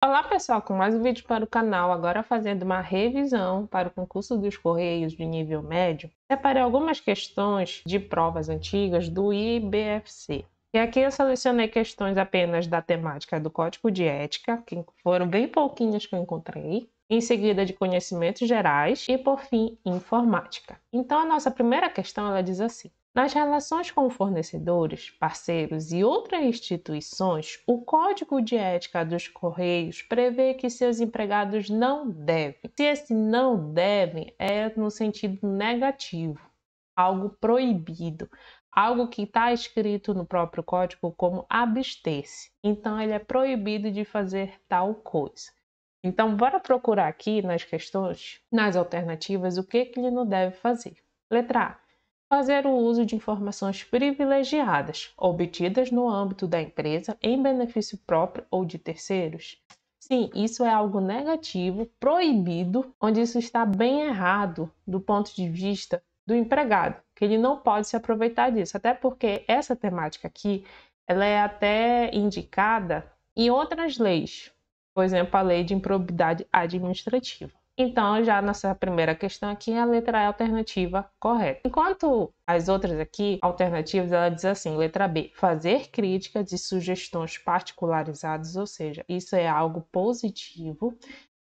Olá pessoal, com mais um vídeo para o canal, agora fazendo uma revisão para o concurso dos Correios de nível médio. Separei algumas questões de provas antigas do IBFC. E aqui eu selecionei questões apenas da temática do Código de Ética, que foram bem pouquinhas que eu encontrei. Em seguida de conhecimentos gerais e, por fim, informática. Então, a nossa primeira questão ela diz assim: nas relações com fornecedores, parceiros e outras instituições, o Código de Ética dos Correios prevê que seus empregados não devem. Se esse não devem é no sentido negativo, algo proibido, algo que está escrito no próprio código como abster-se. Então, ele é proibido de fazer tal coisa. Então, bora procurar aqui nas questões, nas alternativas, o que ele não deve fazer. Letra A. Fazer o uso de informações privilegiadas, obtidas no âmbito da empresa em benefício próprio ou de terceiros. Sim, isso é algo negativo, proibido, onde isso está bem errado do ponto de vista do empregado, que ele não pode se aproveitar disso, até porque essa temática aqui, ela é até indicada em outras leis, por exemplo, a lei de improbidade administrativa. Então, já nossa primeira questão aqui é a letra A, alternativa correta. Enquanto as outras aqui, alternativas, ela diz assim, letra B, fazer críticas e sugestões particularizadas, ou seja, isso é algo positivo.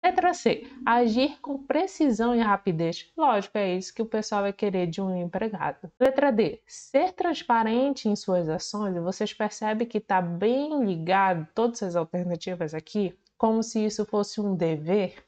Letra C, agir com precisão e rapidez. Lógico, é isso que o pessoal vai querer de um empregado. Letra D, ser transparente em suas ações. E vocês percebem que está bem ligado, todas as alternativas aqui, como se isso fosse um dever.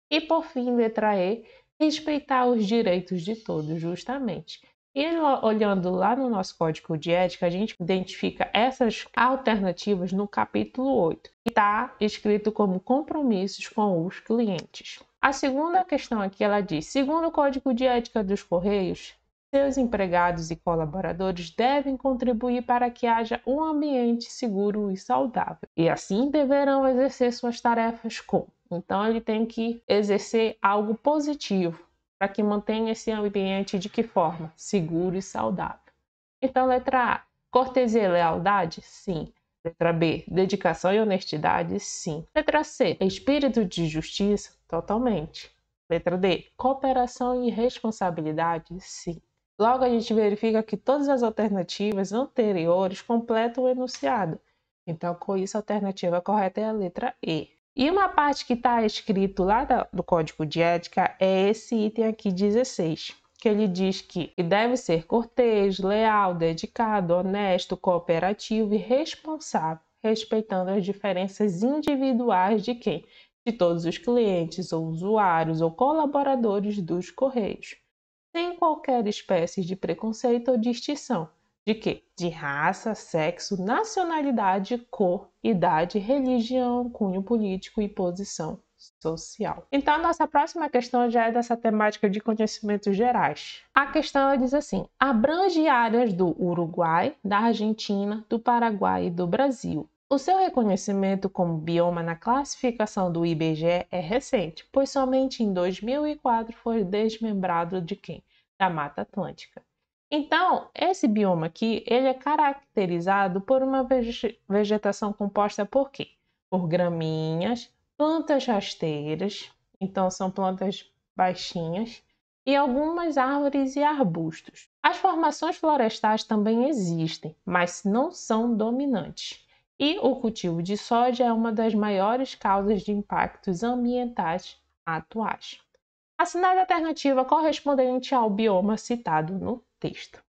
E por fim, letra E, respeitar os direitos de todos, justamente. E olhando lá no nosso código de ética, a gente identifica essas alternativas no capítulo 8, que está escrito como compromissos com os clientes. A segunda questão aqui, ela diz, segundo o Código de Ética dos Correios, seus empregados e colaboradores devem contribuir para que haja um ambiente seguro e saudável. E assim deverão exercer suas tarefas com. Então, ele tem que exercer algo positivo para que mantenha esse ambiente de que forma? Seguro e saudável. Então, letra A, cortesia e lealdade? Sim. Letra B, dedicação e honestidade? Sim. Letra C, espírito de justiça? Totalmente. Letra D, cooperação e responsabilidade? Sim. Logo, a gente verifica que todas as alternativas anteriores completam o enunciado. Então, com isso, a alternativa correta é a letra E. E uma parte que está escrito lá do Código de Ética é esse item aqui 16, que ele diz que deve ser cortês, leal, dedicado, honesto, cooperativo e responsável, respeitando as diferenças individuais de quem? De todos os clientes, ou usuários, ou colaboradores dos Correios, sem qualquer espécie de preconceito ou distinção. De quê? De raça, sexo, nacionalidade, cor, idade, religião, cunho político e posição social. Então, a nossa próxima questão já é dessa temática de conhecimentos gerais. A questão ela diz assim: abrange áreas do Uruguai, da Argentina, do Paraguai e do Brasil. O seu reconhecimento como bioma na classificação do IBGE é recente, pois somente em 2004 foi desmembrado de quem? Da Mata Atlântica. Então, esse bioma aqui, ele é caracterizado por uma vegetação composta por quê? Por gramíneas, plantas rasteiras, então são plantas baixinhas, e algumas árvores e arbustos. As formações florestais também existem, mas não são dominantes. E o cultivo de soja é uma das maiores causas de impactos ambientais atuais. Assinale a alternativa correspondente ao bioma citado no texto.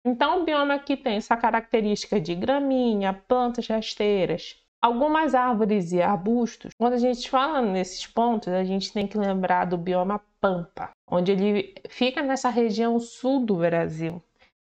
Então, o bioma aqui tem essa característica de gramínea, plantas rasteiras, algumas árvores e arbustos. Quando a gente fala nesses pontos, a gente tem que lembrar do bioma Pampa, onde ele fica nessa região sul do Brasil.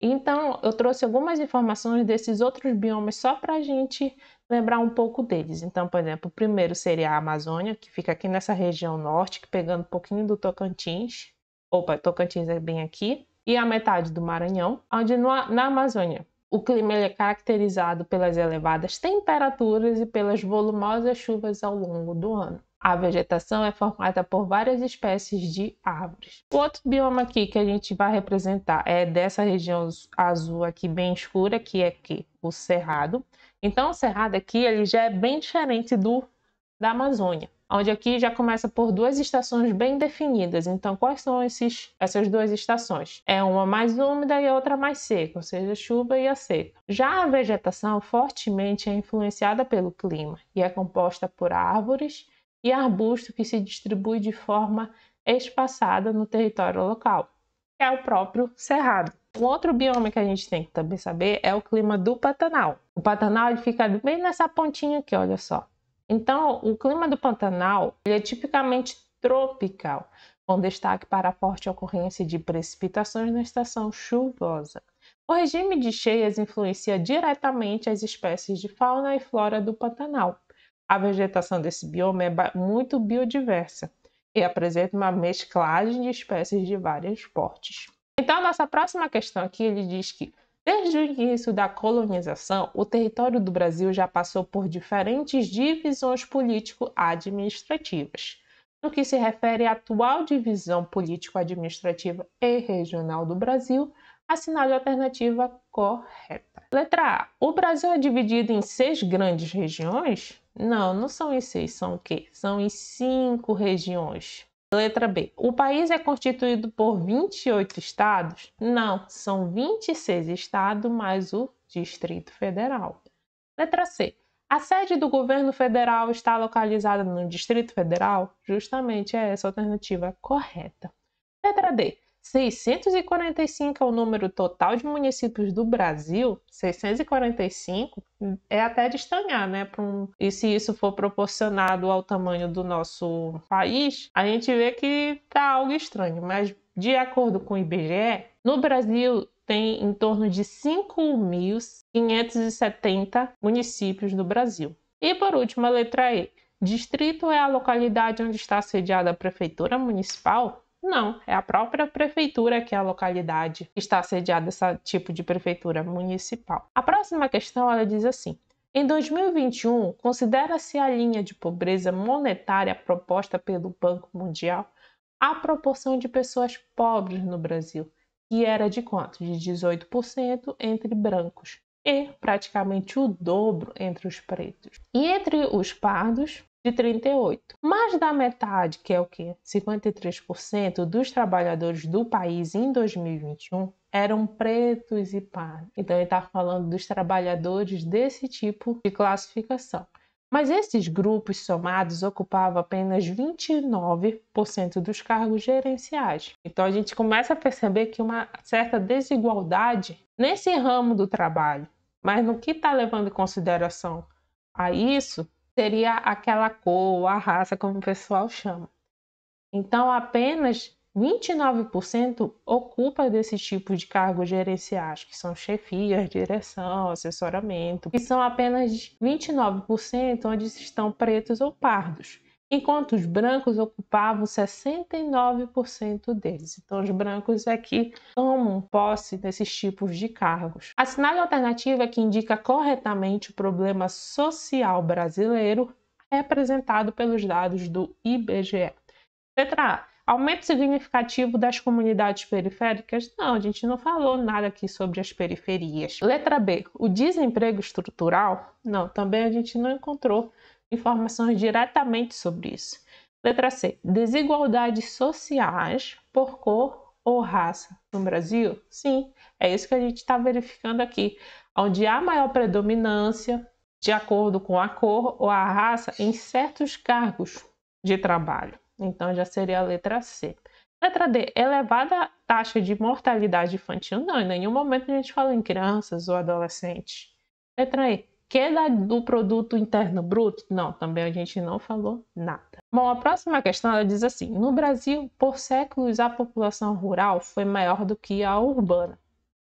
Então, eu trouxe algumas informações desses outros biomas só para a gente lembrar um pouco deles. Então, por exemplo, o primeiro seria a Amazônia, que fica aqui nessa região norte, pegando um pouquinho do Tocantins. Opa, Tocantins é bem aqui. E a metade do Maranhão, onde na Amazônia o clima é caracterizado pelas elevadas temperaturas e pelas volumosas chuvas ao longo do ano. A vegetação é formada por várias espécies de árvores. O outro bioma aqui que a gente vai representar é dessa região azul aqui bem escura, que é aqui, o Cerrado. Então, o Cerrado aqui ele já é bem diferente da Amazônia, onde aqui já começa por duas estações bem definidas. Então, quais são essas duas estações? É uma mais úmida e a outra mais seca, ou seja, a chuva e a seca. Já a vegetação fortemente é influenciada pelo clima e é composta por árvores e arbusto que se distribui de forma espaçada no território local, que é o próprio cerrado. Um outro bioma que a gente tem que também saber é o clima do Pantanal. O Pantanal ele fica bem nessa pontinha aqui, olha só. Então, o clima do Pantanal ele é tipicamente tropical, com destaque para a forte ocorrência de precipitações na estação chuvosa. O regime de cheias influencia diretamente as espécies de fauna e flora do Pantanal. A vegetação desse bioma é muito biodiversa e apresenta uma mesclagem de espécies de vários portes. Então, a nossa próxima questão aqui, ele diz que desde o início da colonização, o território do Brasil já passou por diferentes divisões político-administrativas. No que se refere à atual divisão político-administrativa e regional do Brasil, assinale a alternativa correta. Letra A. O Brasil é dividido em 6 grandes regiões? Não, não são em 6, são o quê? São em 5 regiões. Letra B. O país é constituído por 28 estados? Não, são 26 estados mais o Distrito Federal. Letra C. A sede do governo federal está localizada no Distrito Federal? Justamente é essa a alternativa correta. Letra D. 645 é o número total de municípios do Brasil. 645 é até de estranhar, né? E se isso for proporcionado ao tamanho do nosso país, a gente vê que tá algo estranho. Mas, de acordo com o IBGE, no Brasil tem em torno de 5.570 municípios no Brasil. E, por último, a letra E. Distrito é a localidade onde está sediada a prefeitura municipal? Não, é a própria prefeitura que é a localidade que está sediada esse tipo de prefeitura municipal. A próxima questão ela diz assim: em 2021, considera-se a linha de pobreza monetária proposta pelo Banco Mundial a proporção de pessoas pobres no Brasil, que era de quanto? De 18% entre brancos e praticamente o dobro entre os pretos. E entre os pardos, de 38%. Mais da metade, que é o quê? 53% dos trabalhadores do país em 2021 eram pretos e pardos. Então, ele está falando dos trabalhadores desse tipo de classificação. Mas esses grupos somados ocupavam apenas 29% dos cargos gerenciais. Então, a gente começa a perceber que uma certa desigualdade nesse ramo do trabalho. Mas no que está levando em consideração a isso, seria aquela cor, a raça, como o pessoal chama. Então, apenas 29% ocupa desse tipo de cargos gerenciais, que são chefias, direção, assessoramento, e são apenas 29% onde estão pretos ou pardos, enquanto os brancos ocupavam 69% deles. Então, os brancos aqui tomam posse desses tipos de cargos. Assinale a alternativa que indica corretamente o problema social brasileiro representado pelos dados do IBGE. Letra A. Aumento significativo das comunidades periféricas? Não, a gente não falou nada aqui sobre as periferias. Letra B. O desemprego estrutural? Não, também a gente não encontrou informações diretamente sobre isso. Letra C. Desigualdades sociais por cor ou raça no Brasil? Sim, é isso que a gente está verificando aqui, onde há maior predominância de acordo com a cor ou a raça em certos cargos de trabalho. Então, já seria a letra C. Letra D. Elevada taxa de mortalidade infantil? Não, em nenhum momento a gente fala em crianças ou adolescentes. Letra E. Queda do produto interno bruto? Não, também a gente não falou nada. Bom, a próxima questão ela diz assim: no Brasil, por séculos, a população rural foi maior do que a urbana.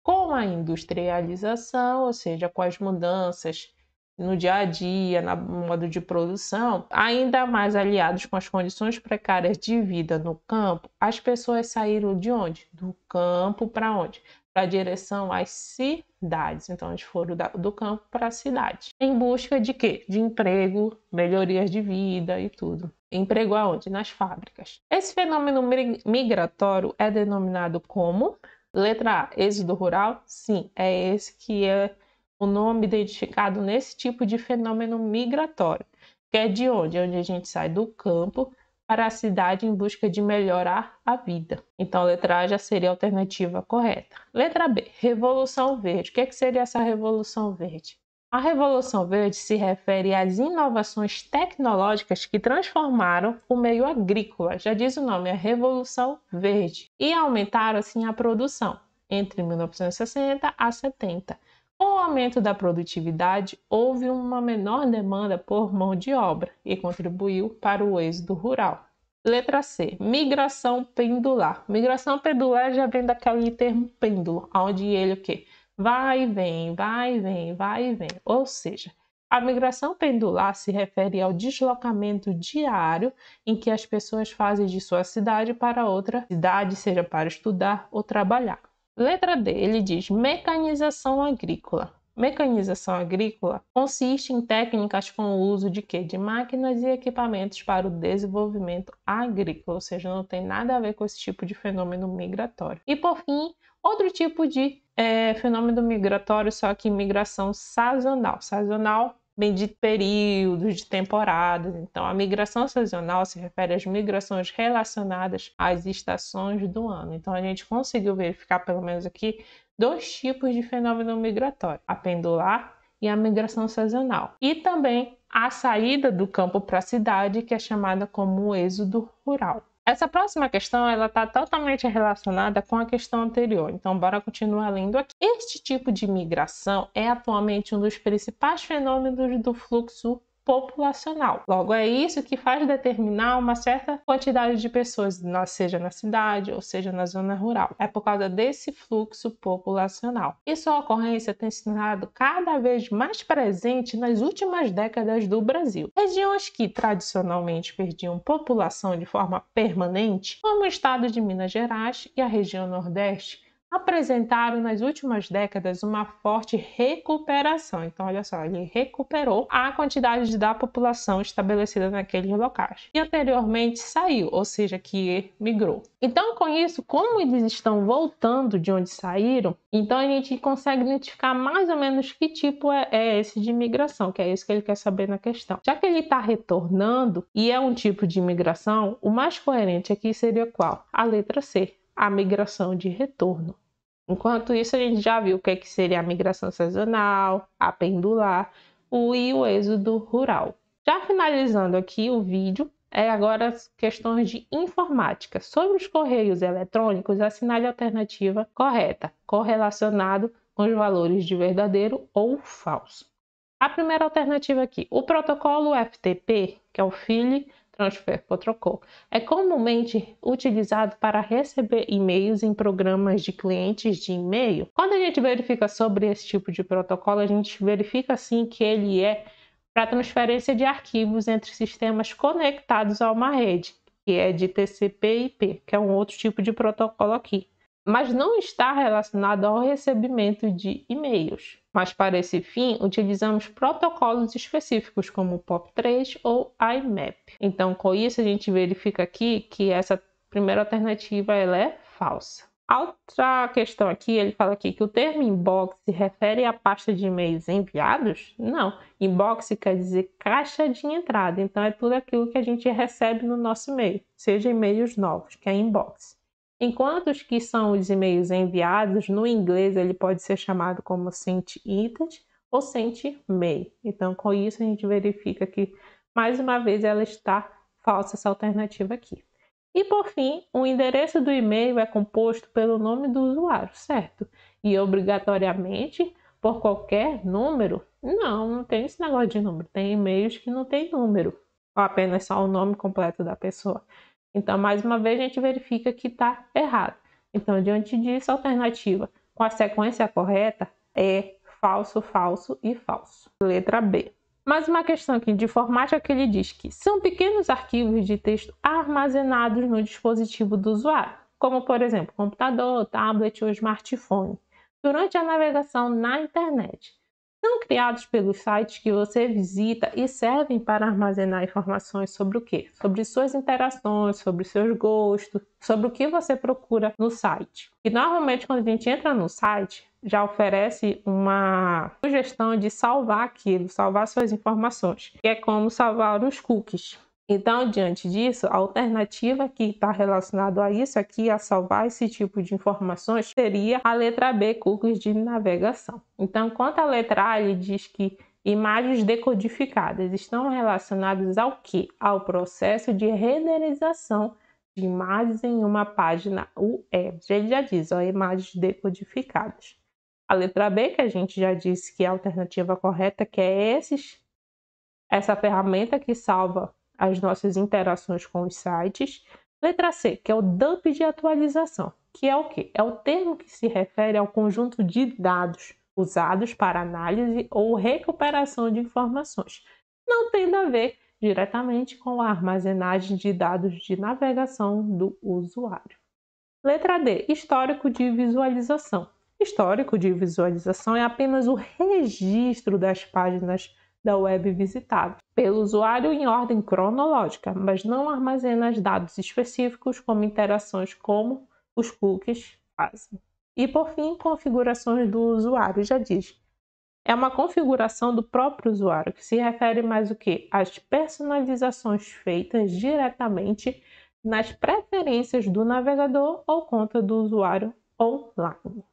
Com a industrialização, ou seja, com as mudanças no dia a dia, no modo de produção, ainda mais aliados com as condições precárias de vida no campo, as pessoas saíram de onde? Do campo para onde? Para a direção às cidades. Então, eles foram do campo para a cidade. Em busca de quê? De emprego, melhorias de vida e tudo. Emprego aonde? Nas fábricas. Esse fenômeno migratório é denominado como? Letra A. Êxodo rural? Sim, é esse que é o nome identificado nesse tipo de fenômeno migratório, que é de onde? Onde a gente sai do campo para a cidade em busca de melhorar a vida. Então, a letra A já seria a alternativa correta. Letra B, Revolução Verde. O que seria essa Revolução Verde? A Revolução Verde se refere às inovações tecnológicas que transformaram o meio agrícola, já diz o nome, a Revolução Verde, e aumentaram assim a produção entre 1960 a 70. Com o aumento da produtividade, houve uma menor demanda por mão de obra e contribuiu para o êxodo rural. Letra C, migração pendular. Migração pendular já vem daquele termo pêndulo, onde ele o quê? Vai e vem, vai e vem, vai e vem. Ou seja, a migração pendular se refere ao deslocamento diário em que as pessoas fazem de sua cidade para outra cidade, seja para estudar ou trabalhar. Letra D, ele diz mecanização agrícola. Mecanização agrícola consiste em técnicas com o uso de quê? De máquinas e equipamentos para o desenvolvimento agrícola, ou seja, não tem nada a ver com esse tipo de fenômeno migratório. E por fim, outro tipo de fenômeno migratório, só que migração sazonal. Sazonal vem de períodos, de temporadas. Então, a migração sazonal se refere às migrações relacionadas às estações do ano. Então, a gente conseguiu verificar, pelo menos aqui, dois tipos de fenômeno migratório: a pendular e a migração sazonal. E também a saída do campo para a cidade, que é chamada como o êxodo rural. Essa próxima questão ela está totalmente relacionada com a questão anterior, então bora continuar lendo aqui. Este tipo de migração é atualmente um dos principais fenômenos do fluxo populacional. Logo, é isso que faz determinar uma certa quantidade de pessoas, seja na cidade ou seja na zona rural. É por causa desse fluxo populacional. E sua ocorrência tem se tornado cada vez mais presente nas últimas décadas do Brasil. Regiões que tradicionalmente perdiam população de forma permanente, como o estado de Minas Gerais e a região Nordeste, apresentaram nas últimas décadas uma forte recuperação. Então, olha só, ele recuperou a quantidade da população estabelecida naqueles locais, que anteriormente saiu, ou seja, que migrou. Então, com isso, como eles estão voltando de onde saíram, então a gente consegue identificar mais ou menos que tipo é esse de migração, que é isso que ele quer saber na questão. Já que ele está retornando e é um tipo de migração, o mais coerente aqui seria qual? A letra C, a migração de retorno. Enquanto isso, a gente já viu o que seria a migração sazonal, a pendular e o êxodo rural. Já finalizando aqui o vídeo, agora as questões de informática. Sobre os correios eletrônicos, assinale a alternativa correta, correlacionado com os valores de verdadeiro ou falso. A primeira alternativa aqui, o protocolo FTP, que é o File Transfer Protocol, é comumente utilizado para receber e-mails em programas de clientes de e-mail. Quando a gente verifica sobre esse tipo de protocolo, a gente verifica assim que ele é para transferência de arquivos entre sistemas conectados a uma rede, que é de TCP/IP, que é um outro tipo de protocolo aqui, mas não está relacionado ao recebimento de e-mails. Mas para esse fim, utilizamos protocolos específicos como o POP3 ou IMAP. Então, com isso, a gente verifica aqui que essa primeira alternativa ela é falsa. Outra questão aqui, ele fala aqui que o termo inbox se refere à pasta de e-mails enviados? Não. Inbox quer dizer caixa de entrada. Então, é tudo aquilo que a gente recebe no nosso e-mail, seja e-mails novos, que é inbox. Enquanto os que são os e-mails enviados, no inglês ele pode ser chamado como sent intent ou sent mail. Então, com isso, a gente verifica que, mais uma vez, ela está falsa, essa alternativa aqui. E, por fim, o endereço do e-mail é composto pelo nome do usuário, certo? E, obrigatoriamente, por qualquer número? Não tem esse negócio de número. Tem e-mails que não tem número, ou apenas só o nome completo da pessoa. Então, mais uma vez, a gente verifica que está errado. Então, diante disso, a alternativa com a sequência correta é falso, falso e falso. Letra B. Mais uma questão aqui de informática que ele diz que são pequenos arquivos de texto armazenados no dispositivo do usuário, como, por exemplo, computador, tablet ou smartphone, durante a navegação na internet. São criados pelos sites que você visita e servem para armazenar informações sobre o quê? Sobre suas interações, sobre seus gostos, sobre o que você procura no site. E normalmente quando a gente entra no site, já oferece uma sugestão de salvar aquilo, salvar suas informações, que é como salvar os cookies. Então, diante disso, a alternativa que está relacionada a isso aqui, a salvar esse tipo de informações, seria a letra B, cookies de navegação. Então, quanto à letra A, ele diz que imagens decodificadas estão relacionadas ao quê? Ao processo de renderização de imagens em uma página web. Ele já diz, ó, imagens decodificadas. A letra B, que a gente já disse que é a alternativa correta, que é essa ferramenta que salva as nossas interações com os sites. Letra C, que é o dump de atualização, que é o quê? É o termo que se refere ao conjunto de dados usados para análise ou recuperação de informações, não tendo a ver diretamente com a armazenagem de dados de navegação do usuário. Letra D, histórico de visualização. Histórico de visualização é apenas o registro das páginas da web visitada pelo usuário em ordem cronológica, mas não armazena dados específicos como interações como os cookies fazem. E por fim, configurações do usuário, já diz. É uma configuração do próprio usuário, que se refere mais o quê? Às personalizações feitas diretamente nas preferências do navegador ou conta do usuário online.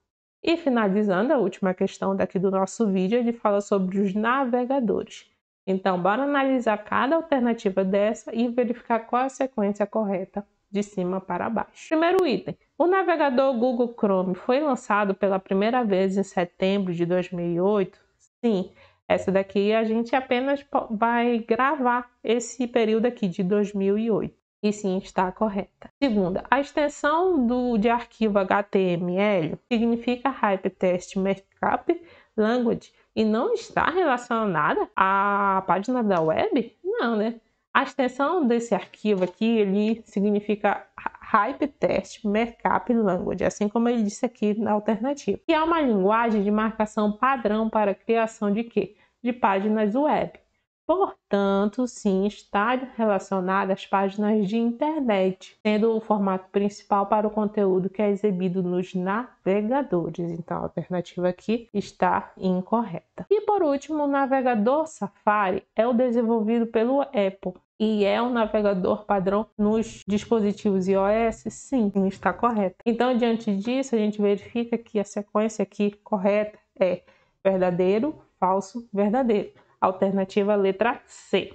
E finalizando, a última questão daqui do nosso vídeo, ele fala sobre os navegadores. Então, bora analisar cada alternativa dessa e verificar qual a sequência correta de cima para baixo. Primeiro item, o navegador Google Chrome foi lançado pela primeira vez em setembro de 2008? Sim, essa daqui a gente apenas vai gravar esse período aqui de 2008. E sim, está correta. Segunda, a extensão de arquivo HTML significa Hypertext Markup Language e não está relacionada à página da web? Não, né? A extensão desse arquivo aqui, ele significa Hypertext Markup Language, assim como ele disse aqui na alternativa. E é uma linguagem de marcação padrão para a criação de quê? De páginas web. Portanto, sim, está relacionada às páginas de internet, sendo o formato principal para o conteúdo que é exibido nos navegadores. Então, a alternativa aqui está incorreta. E por último, o navegador Safari é o desenvolvido pelo Apple e é um navegador padrão nos dispositivos iOS? Sim, está correta. Então, diante disso, a gente verifica que a sequência aqui correta é verdadeiro, falso, verdadeiro. Alternativa letra C.